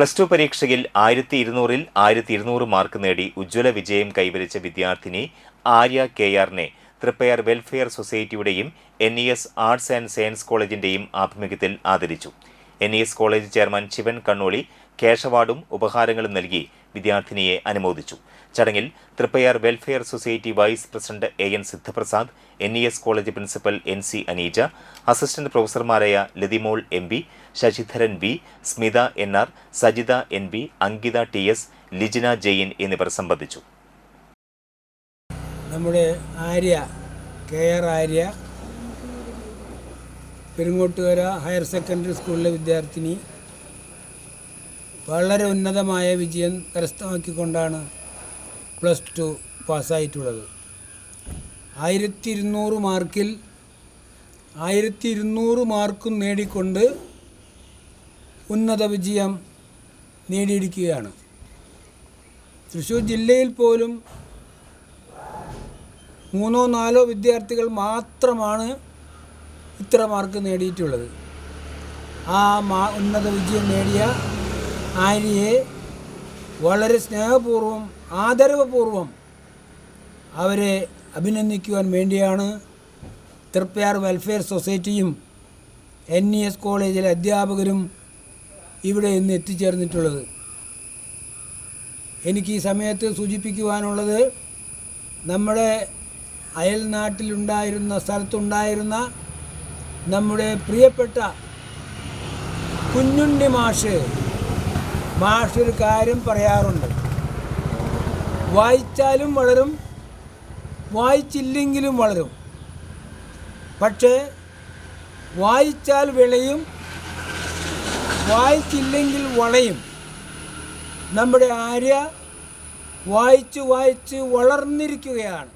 +2 പരീക്ഷയിൽ 1200-ൽ 1200 മാർക്ക് നേടി ഉജ്ജ്വല വിജയം കൈവരിച്ച വിദ്യാർത്ഥിനി ആര്യ കെ.ആറിനെ തൃപ്പയാർ വെൽഫെയർ സൊസൈറ്റിയുടെയും NES ആർട്സ് ആൻഡ് സയൻസ് കോളേജിന്റെയും ആഭിമുഖ്യത്തിൽ ആദരിച്ചു. NES college chairman Shivan Kannoli cash അവാർഡും ഉപഹാരങ്ങളും നൽകി വിദ്യാർത്ഥിനിയെ അനുമോദിച്ചു. ചടങ്ങിൽ Triprayar welfare society vice president AN Sidhaprasad, NES college principal NC Aneeja, assistant പ്രൊഫസർമാരായ Lathimol MB, Sasidharan V, Smitha NR, Sajitha NB, Ankitha TS, Lijina Jain എന്നിവർ സംബന്ധിച്ചു. നമ്മുടെ Arya KR Arya Perungottukara higher secondary സ്കൂളിലെ വിദ്യാർത്ഥിനി വളരെ ഉന്നതമായ വിജയം കരസ്ഥമാക്കിക്കൊണ്ടാണ് +2 പാസ്സായിട്ടുള്ളത്. 1200 മാർക്കിൽ 1200 മാർക്കും നേടിക്കൊണ്ട് ഉന്നത വിജയം നേടിയിരിക്കുകയാണ്. തൃശ്ശൂർ ജില്ലയിൽ പോലും 3-4 വിദ്യാർത്ഥികൾ മാത്രമാണ് ഇത്ര മാർക്ക് നേടിയിട്ടുള്ളത്. ആ ഉന്നത വിജയം നേടിയ ആര്യയെ വളരെ സ്നേഹപൂർവ്വം ആദരവപൂർവ്വം അവരെ അഭിനന്ദിക്കുവാൻ വേണ്ടിയാണ് തൃപ്പയാർ വെൽഫെയർ സൊസൈറ്റിയും NES കോളേജിലെ അധ്യാപകരും ഇവിടെ ഇന്ന് എത്തിച്ചേർന്നിട്ടുള്ളത്. എനിക്ക് ഈ സമയത്ത് സൂചിപ്പിക്കുവാനുള്ളത്, നമ്മുടെ അയൽനാട്ടിലുണ്ടായിരുന്ന സ്ഥലത്തുണ്ടായിരുന്ന നമ്മുടെ പ്രിയപ്പെട്ട കുഞ്ഞുണ്ണി മാഷ് ഒരു കാര്യം പറയാറുണ്ട്. വായിച്ചാലും വളരും, വായിച്ചില്ലെങ്കിലും വളരും. പക്ഷേ വായിച്ചാൽ വിളയും, വായിച്ചില്ലെങ്കിൽ വളയും. നമ്മുടെ ആര്യ വായിച്ച് വളർന്നിരിക്കുകയാണ്.